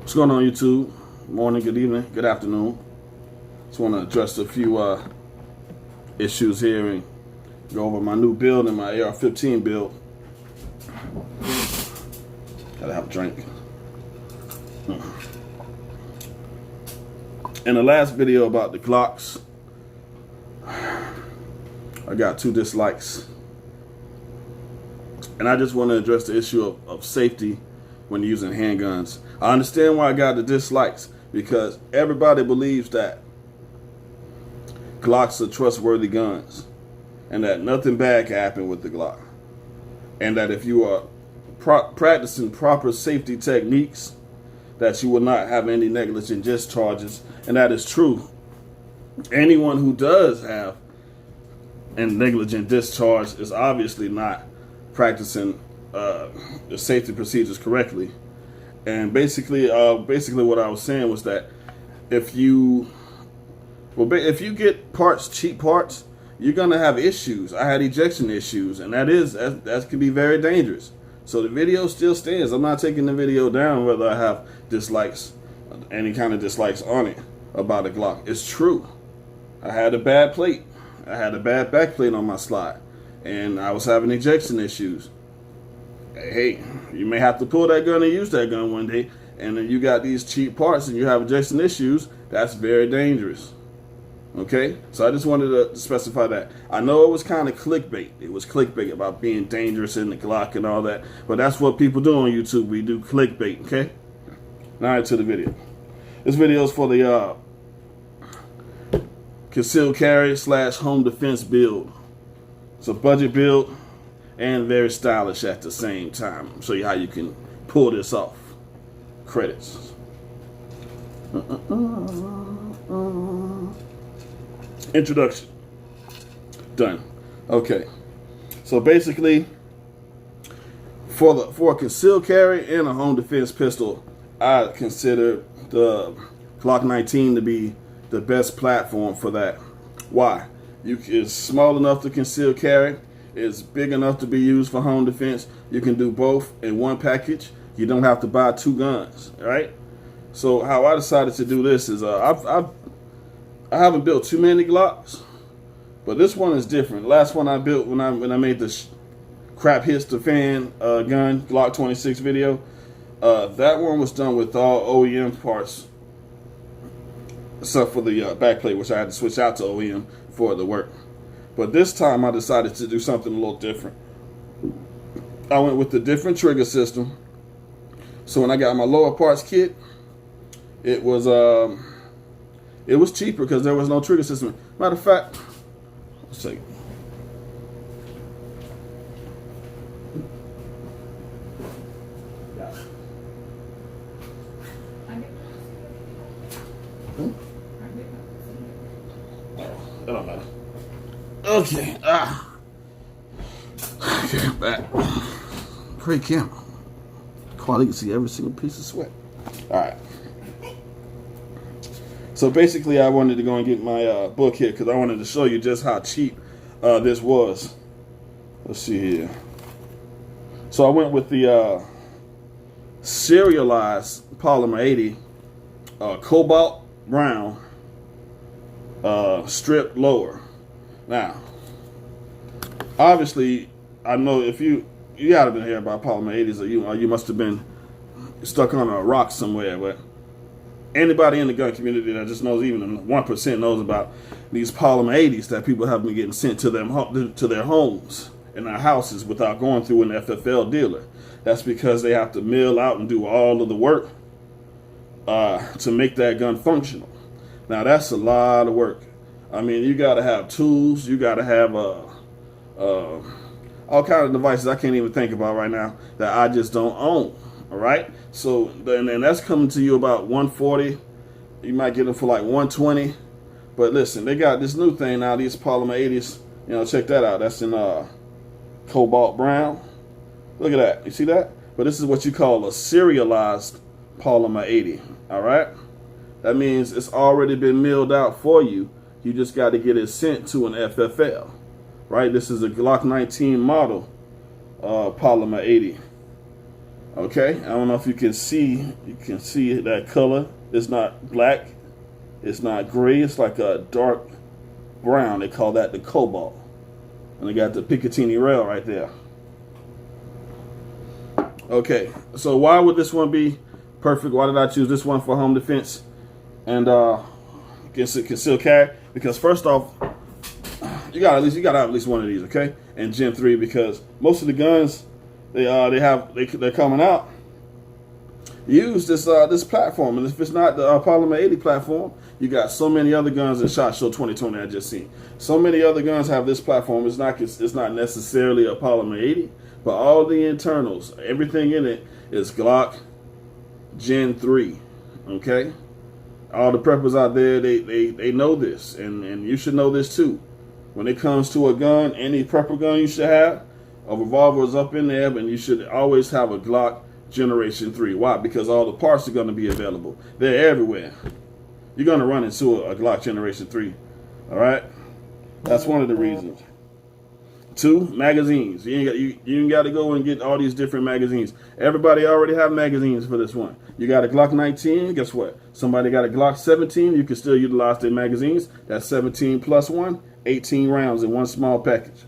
What's going on, YouTube? Morning, good evening, good afternoon. Just want to address a few issues here and go over my new build and my AR-15 build. Gotta have a drink. In the last video about the Glocks, I got 2 dislikes. And I just want to address the issue of safety when using handguns. I understand why I got the dislikes, because everybody believes that Glocks are trustworthy guns and that nothing bad can happen with the Glock, and that if you are practicing proper safety techniques, that you will not have any negligent discharges. And that is true. Anyone who does have a negligent discharge is obviously not practicing the safety procedures correctly. And basically what I was saying was that if you get cheap parts, you're gonna have issues. I had ejection issues, and that can be very dangerous. So the video still stands. I'm not taking the video down whether I have dislikes, any kind of dislikes on it about a Glock. It's true. I had a bad plate. I had a bad back plate on my slide, and I was having ejection issues. Hey, you may have to pull that gun and use that gun one day, and then you got these cheap parts and you have ejection issues. That's very dangerous. Okay, so I just wanted to specify that. I know it was kind of clickbait. It was clickbait about being dangerous in the Glock and all that, but that's what people do on YouTube. We do clickbait. Okay, now into the video. This video is for the concealed carry / home defense build. It's a budget build and very stylish at the same time. I'll show you how you can pull this off. Credits. Introduction. Done. Okay. So basically, for a concealed carry and a home defense pistol, I consider the Glock 19 to be the best platform for that. Why? It's small enough to conceal carry. It's big enough to be used for home defense. You can do both in one package. You don't have to buy 2 guns, right? So how I decided to do this is I haven't built too many Glocks, but this one is different. Last one I built when I made the crap hits the fan gun Glock 26 video, that one was done with all OEM parts, except for the backplate, which I had to switch out to OEM for the work. But this time I decided to do something a little different. I went with the different trigger system. So when I got my lower parts kit, it was cheaper because there was no trigger system. Matter of fact, let's see. That don't matter. Okay. Okay, back. Great camera. Quality, you can see every single piece of sweat. Alright. So basically I wanted to go and get my book here because I wanted to show you just how cheap this was. Let's see here. So I went with the serialized polymer 80 cobalt brown strip lower. Now, obviously, I know if you gotta been hearing about polymer 80s, or you must have been stuck on a rock somewhere. But anybody in the gun community that just knows, even 1% knows about these polymer 80s that people have been getting sent to their homes and their houses without going through an FFL dealer. That's because they have to mill out and do all of the work to make that gun functional. Now that's a lot of work. I mean, you got to have tools. You got to have all kinds of devices I can't even think about right now that I just don't own. All right. So then that's coming to you about $140. You might get them for like $120. But listen, they got this new thing now. These polymer 80s. You know, check that out. That's in cobalt brown. Look at that. You see that? But this is what you call a serialized polymer 80. All right. That means it's already been milled out for you. You just got to get it sent to an FFL, right? This is a Glock 19 model polymer 80. Okay, I don't know if you can see that color. It's not black, it's not gray, it's like a dark brown. They call that the cobalt. And they got the Picatinny rail right there. Okay, so why would this one be perfect? Why did I choose this one for home defense and concealed carry? Because first off, you gotta have at least one of these, okay? And Gen 3, because most of the guns they're coming out use this platform, and if it's not the polymer80 platform, you got so many other guns in SHOT Show 2020 I just seen. So many other guns have this platform. It's not necessarily a polymer80, but all the internals, everything in it is Glock Gen 3. Okay, all the preppers out there, they know this, and you should know this too. When it comes to a gun, any prepper gun you should have, a revolver is up in there, and you should always have a Glock Generation 3. Why? Because all the parts are going to be available. They're everywhere. You're going to run into a Glock Generation 3. All right? That's one of the reasons. 2, magazines. You ain't got to go and get all these different magazines. Everybody already have magazines for this one. You got a Glock 19, guess what? Somebody got a Glock 17, you can still utilize their magazines. That's 17 plus 1, 18 rounds in one small package.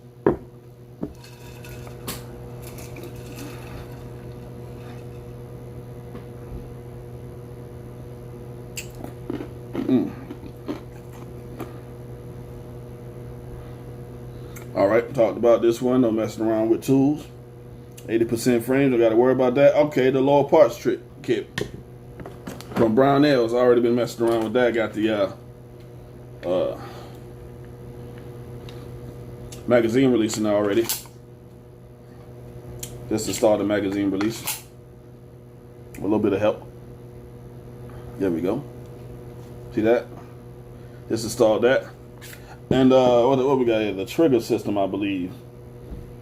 All right, talked about this one. No messing around with tools. 80% frames, don't got to worry about that. Okay, the lower parts kit from Brownell's. Already been messing around with that. Got the magazine releasing already. Just installed the magazine release. A little bit of help. There we go. See that? Just installed that. And what we got here? The trigger system, I believe.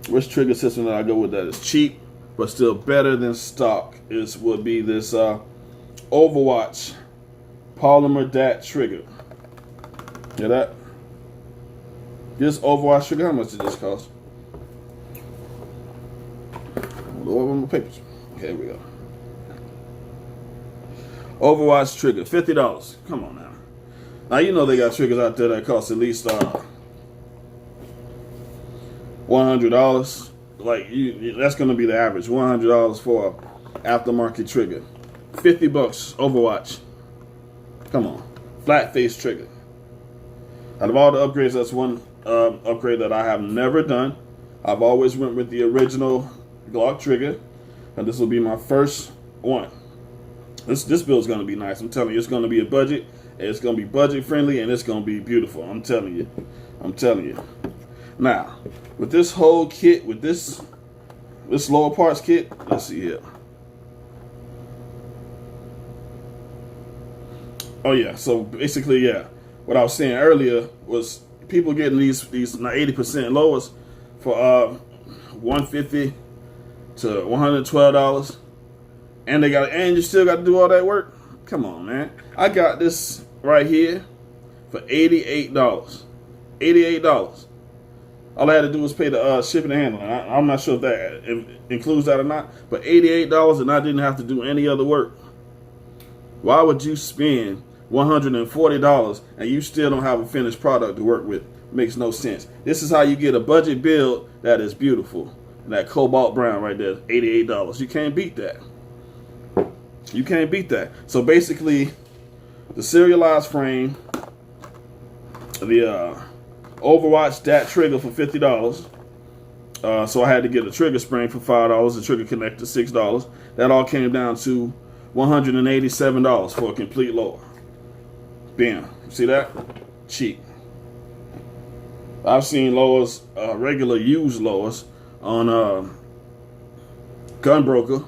Which trigger system that I go with that is cheap, but still better than stock would be this Overwatch polymer DAT trigger. Hear that? This Overwatch trigger, how much did this cost? Lower on my papers. Okay, here we go. Overwatch trigger, $50. Come on now. Now you know they got triggers out there that cost at least $100. Like that's gonna be the average. $100 for an aftermarket trigger. $50 Overwatch. Come on, flat face trigger. Out of all the upgrades, that's one upgrade that I have never done. I've always went with the original Glock trigger, and this will be my first one. This build is gonna be nice. I'm telling you, it's gonna be a budget. It's gonna be budget friendly, and it's gonna be beautiful. I'm telling you. I'm telling you. Now, with this whole kit, with this lower parts kit, let's see here. Oh yeah, so basically, yeah, what I was saying earlier was people getting these 80% lowers for $150 to $112, and you still got to do all that work. Come on, man. I got this right here for $88. $88. All I had to do was pay the shipping and handling. I'm not sure if that includes that or not, but $88, and I didn't have to do any other work. Why would you spend $140 and you still don't have a finished product to work with? Makes no sense. This is how you get a budget build that is beautiful. That cobalt brown right there, $88. You can't beat that. You can't beat that. So basically, the serialized frame, the Overwatch DAT trigger for $50. So I had to get a trigger spring for $5, the trigger connector $6. That all came down to $187 for a complete lower. Bam. See that? Cheap. I've seen lowers, regular used lowers on Gunbroker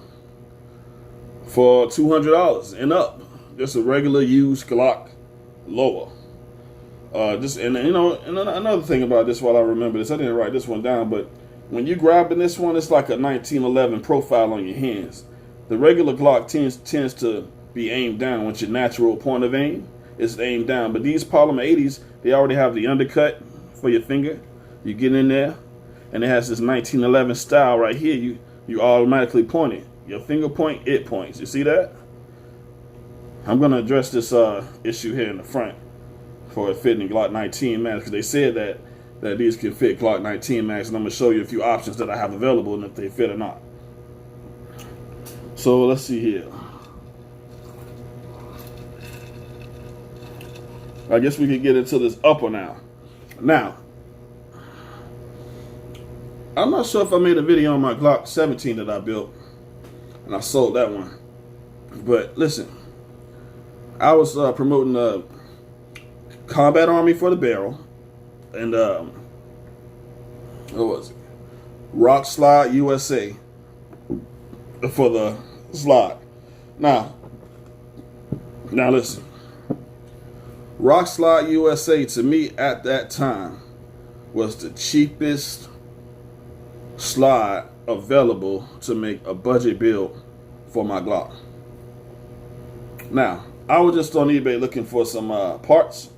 for $200 and up. Just a regular used Glock lower. And another thing about this, while I remember this, I didn't write this one down, but when you grabbing this one, it's like a 1911 profile on your hands. The regular Glock tends to be aimed down. Once your natural point of aim is aimed down, but these polymer80s, they already have the undercut for your finger. You get in there, and it has this 1911 style right here. You automatically point it. Your finger point, it points. You see that? I'm gonna address this issue here in the front for it fitting Glock 19 mags, because they said that these can fit Glock 19 mags, and I'm gonna show you a few options that I have available and if they fit or not. So let's see here. I guess we can get into this upper now. Now, I'm not sure if I made a video on my Glock 17 that I built, and I sold that one. But listen, I was promoting the Combat Army for the barrel, and what was it? Rock Slide USA for the slide. Now listen. Rock Slide USA to me at that time was the cheapest slide available to make a budget build for my Glock. Now, I was just on eBay looking for some parts.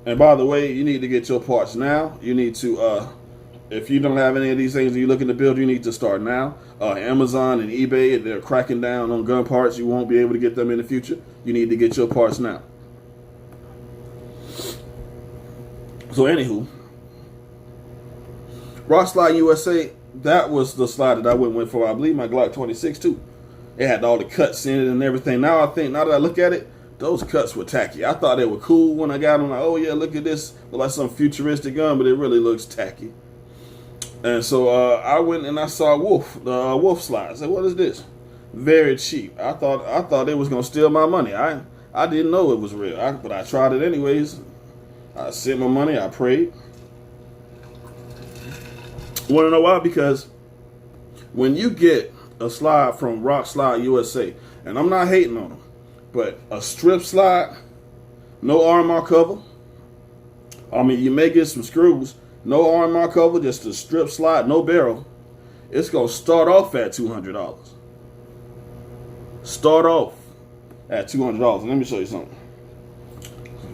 And by the way, you need to get your parts now. You need to, if you don't have any of these things that you're looking to build, you need to start now. Amazon and eBay, they're cracking down on gun parts. You won't be able to get them in the future. You need to get your parts now. So anywho, Rock Slide USA, that was the slide that I went with for, I believe, my Glock 26 too. It had all the cuts in it and everything. Now that I look at it, those cuts were tacky. I thought they were cool when I got them. Like, oh yeah, look at this. Look like some futuristic gun, but it really looks tacky. And so I went and I saw the Wolf slide. I said, what is this? Very cheap. I thought they was gonna steal my money. I didn't know it was real, but I tried it anyways. I sent my money. I prayed. Want to know why? Because when you get a slide from Rock Slide USA, and I'm not hating on them, but a strip slide, no RMR cover. I mean, you may get some screws, no RMR cover, just a strip slide, no barrel. It's gonna start off at $200. Start off at $200. Let me show you something.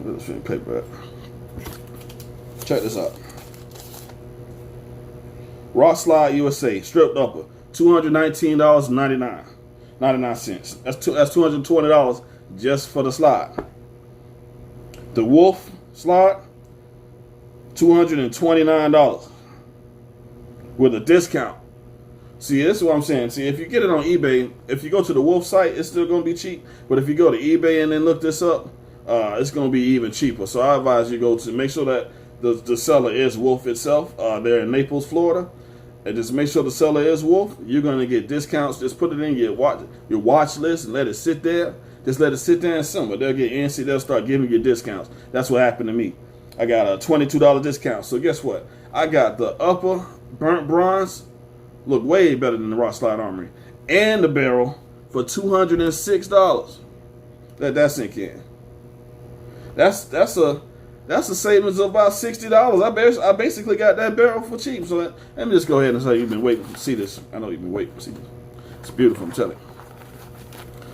Where's the paper at? Check this out. Rock Slide USA, stripped upper, $219.99. 99 cents. That's $220 just for the slide. The Wolf slide, $229 with a discount. See, this is what I'm saying. See, if you get it on eBay, if you go to the Wolf site, it's still going to be cheap. But if you go to eBay and then look this up, it's going to be even cheaper. So I advise you go to make sure that the seller is Wolf itself. They're in Naples, Florida. And just make sure the seller is Wolf. You're going to get discounts. Just put it in your watch list and let it sit there. Just let it sit there and simmer. They'll get antsy. They'll start giving you discounts. That's what happened to me. I got a $22 discount. So guess what? I got the upper burnt bronze. Look way better than the Rock Slide Armory. And the barrel for $206. Let that sink in. That's a savings of about $60. I basically got that barrel for cheap. So let me just go ahead and say you've been waiting to see this. I know you've been waiting to see this. It's beautiful, I'm telling you.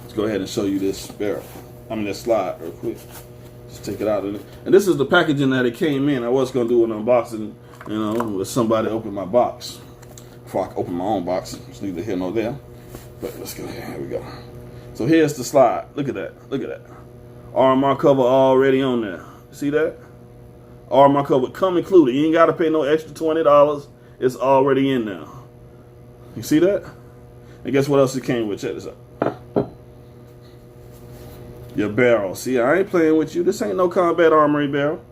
Let's go ahead and show you this barrel. This slide real quick. Just take it out. And this is the packaging that it came in. I was going to do an unboxing, with somebody open my box. Before I open my own box. It's neither here nor there. But let's go ahead. Here we go. So here's the slide. Look at that. Look at that. RMR cover already on there. See that? RMR cover come included. You ain't got to pay no extra $20. It's already in there. You see that? And guess what else it came with? Check this out. Your barrel. See, I ain't playing with you. This ain't no Combat Armory barrel.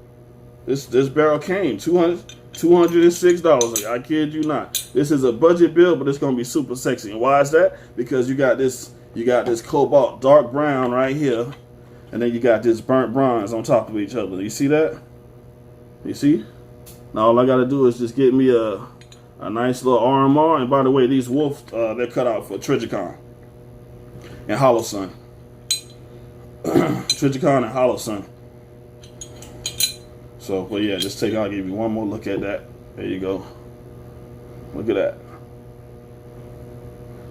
This barrel came $206. I kid you not. This is a budget build, but it's gonna be super sexy. And why is that? Because you got this cobalt dark brown right here. And then you got this burnt bronze on top of each other. You see that? You see? Now all I got to do is just get me a nice little RMR. And by the way, these Wolf, they're cut out for Trigicon and Hollow Sun. Trigicon and Hollow Sun. So, well, yeah, I'll give you one more look at that. There you go. Look at that.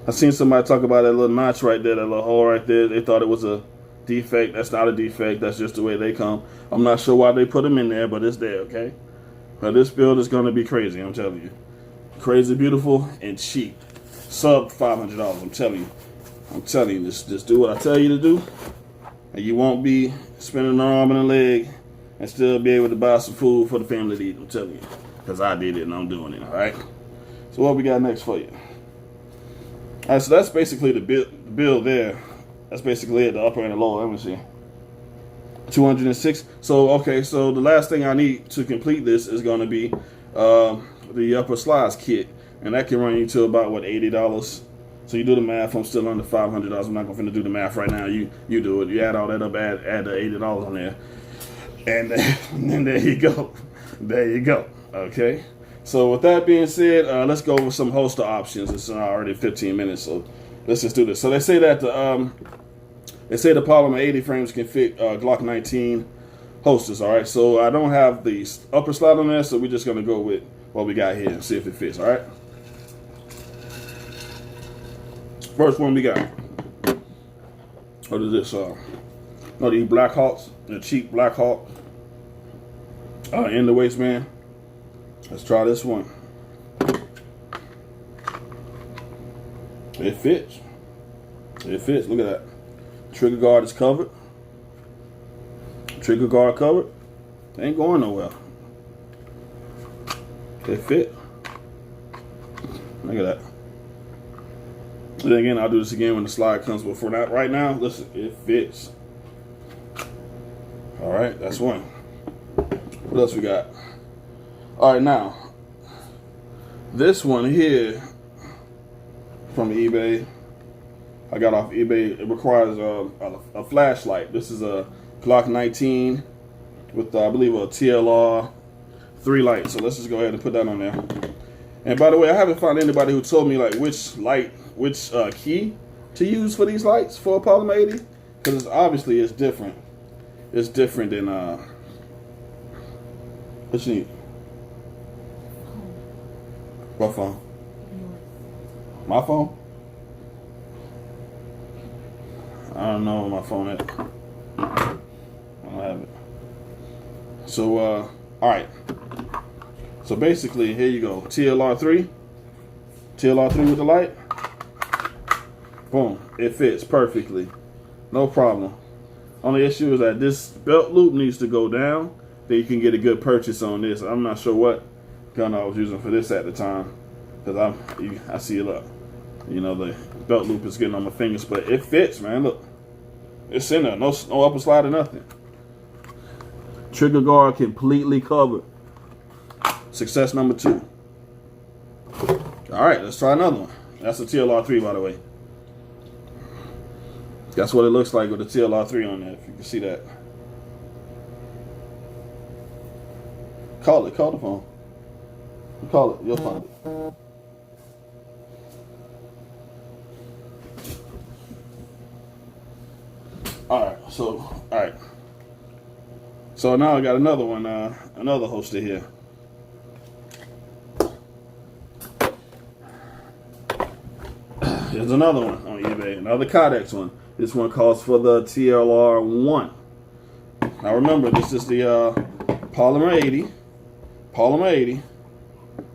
I seen somebody talk about that little notch right there, that little hole right there. They thought it was a defect. That's not a defect. That's just the way they come. I'm not sure why they put them in there, but it's there, okay? But this build is going to be crazy, I'm telling you. Crazy, beautiful, and cheap. sub $500. I'm telling you, just do what I tell you to do, and you won't be spending an arm and a leg and still be able to buy some food for the family to eat. I'm telling you, because I did it and I'm doing it. All right. So what we got next for you? All right. So that's basically the bill there. That's basically it. The upper and the lower. Let me see. 206. So okay. So the last thing I need to complete this is going to be the upper slides kit, and that can run you to about what, $80. So you do the math. I'm still under $500. I'm not going to do the math right now. You do it. You add all that up. Add the $80 on there, and there you go. There you go. Okay. So with that being said, let's go over some holster options. It's already 15 minutes, so let's just do this. So they say that the polymer 80 frames can fit Glock 19 holsters. All right. So I don't have the upper slide on there, so we're just going to go with what we got here and see if it fits. All right. First one we got. What is this? These Black Hawks, the cheap Black Hawk in the waistband. Let's try this one. It fits. It fits. Look at that. Trigger guard is covered. Trigger guard covered. It ain't going nowhere. It fit. Look at that. And again, I'll do this again when the slide comes, but for that right now, listen, it fits. All right, that's one. What else we got? All right, now, this one here from eBay, I got off eBay. It requires a flashlight. This is a Glock 19 with, I believe, a TLR 3 light. So let's just go ahead and put that on there. And by the way, I haven't found anybody who told me like which key to use for these lights for a polymer 80, because obviously it's different. It's different than what you need. What phone? My phone? I don't know where my phone is. I don't have it. So all right. So basically, here you go. TLR 3 with the light. Boom. It fits perfectly. No problem. Only issue is that this belt loop needs to go down. Then you can get a good purchase on this. I'm not sure what gun I was using for this at the time, because I see it up. You know, the belt loop is getting on my fingers, but it fits, man. Look, it's in there. No upper slide or nothing. Trigger guard completely covered. Success number 2. All right, let's try another one. That's a TLR 3, by the way. That's what it looks like with the TLR 3 on there, if you can see that. Call the phone. Call it, you'll find it. All right. So now I got another one, another holster here. Here's another one on eBay, another Codex one. This one calls for the TLR 1. Now remember, this is the polymer 80,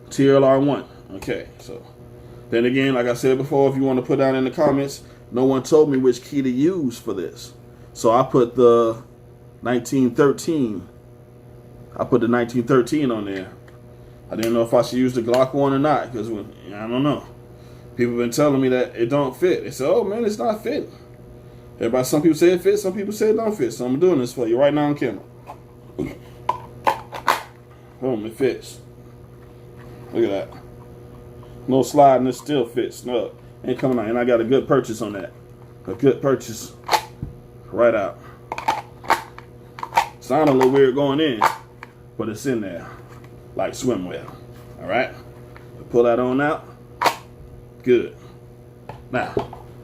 TLR 1. Okay, so then again, like I said before, if you want to put down in the comments, no one told me which key to use for this. So I put the 1913. I put the 1913 on there. I didn't know if I should use the Glock 1 or not, because I don't know. People have been telling me that it don't fit. They say, oh man, it's not fitting. Everybody, some people say it fits, some people say it don't fit. So I'm doing this for you right now on camera. Boom, it fits. Look at that. No sliding, it still fits. No, ain't coming out. And I got a good purchase on that. A good purchase. Right out. Sound a little weird going in, but it's in there. Like swimwear. Alright? Pull that on out. Good. Now,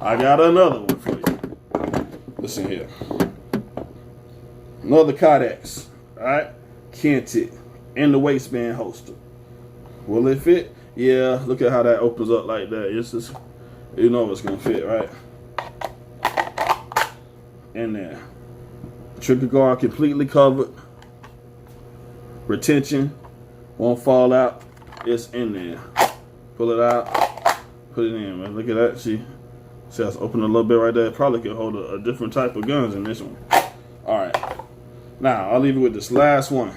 I got another one for you. Listen here. Another Codex. Alright? Kented. In the waistband holster. Will it fit? Yeah, look at how that opens up like that. It's just, you know it's gonna fit, right? In there. Trigger guard completely covered. Retention won't fall out. It's in there. Pull it out. Put it in, man. Look at that. See, that's open a little bit right there. Probably could hold a different type of guns in this one. All right. Now, I'll leave you with this last one.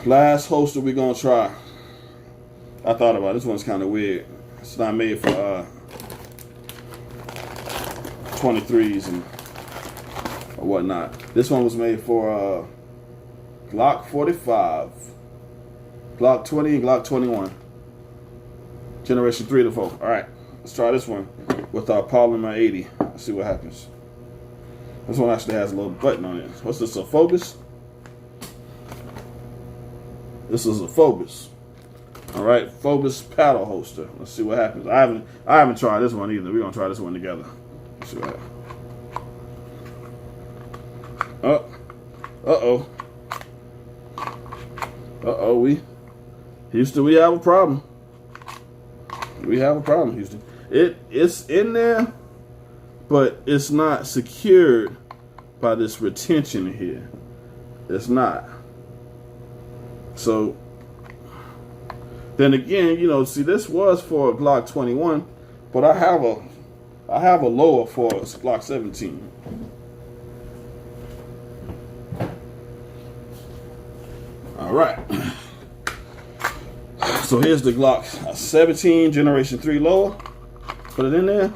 Last holster we're going to try. I thought about it. This one's kind of weird. It's not made for 23s and or whatnot. This one was made for Glock 45, Glock 20, and Glock 21. Generation 3 to 4. All right, let's try this one with our polymer80. Let's see what happens. This one actually has a little button on it. What's this, a Phobos? This is a Phobos. All right, Phobos paddle holster. Let's see what happens. I haven't tried this one either. We're gonna try this one together. Let's see what happens. Houston, we have a problem. We have a problem, Houston. It's in there, but it's not secured by this retention here. It's not. So then again, you know, see, this was for a Glock 21, but I have a lower for a Glock 17. All right. So here's the Glock 17 Generation 3 lower. Put it in there.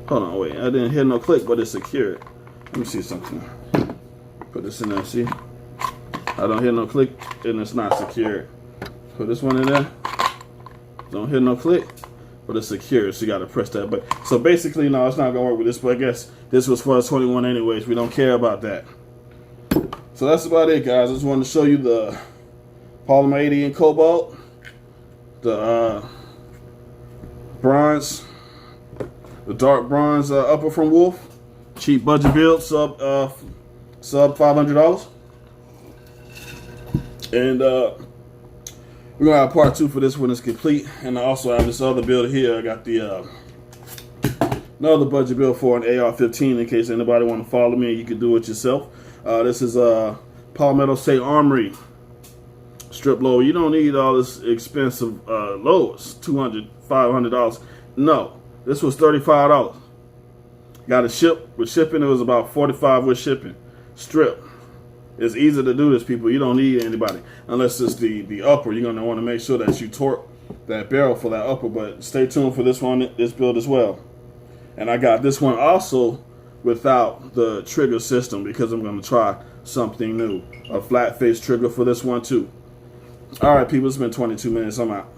Hold on, wait. I didn't hear no click, but it's secured. Let me see something. Put this in there, see? I don't hear no click, and it's not secured. Put this one in there. Don't hear no click, but it's secured, so you got to press that button. So basically, no, it's not going to work with this, but I guess this was for a 21 anyways. We don't care about that. So that's about it, guys. I just wanted to show you the polymer80 in cobalt, the bronze, the dark bronze upper from Wolf, cheap budget build, sub $500, and we're gonna have part 2 for this when it's complete. And I also have this other build here. I got the another budget build for an AR-15 in case anybody want to follow me and you can do it yourself. This is polymer80 Armory strip loader. You don't need all this expensive loads, $200, $500. No, this was $35. Got it shipped. With shipping, it was about $45 with shipping. Strip. It's easy to do this, people. You don't need anybody unless it's the upper. You're gonna want to make sure that you torque that barrel for that upper. But stay tuned for this one, this build as well. And I got this one also without the trigger system because I'm gonna try something new. A flat face trigger for this one too. All right, people. It's been 22 minutes. I'm out.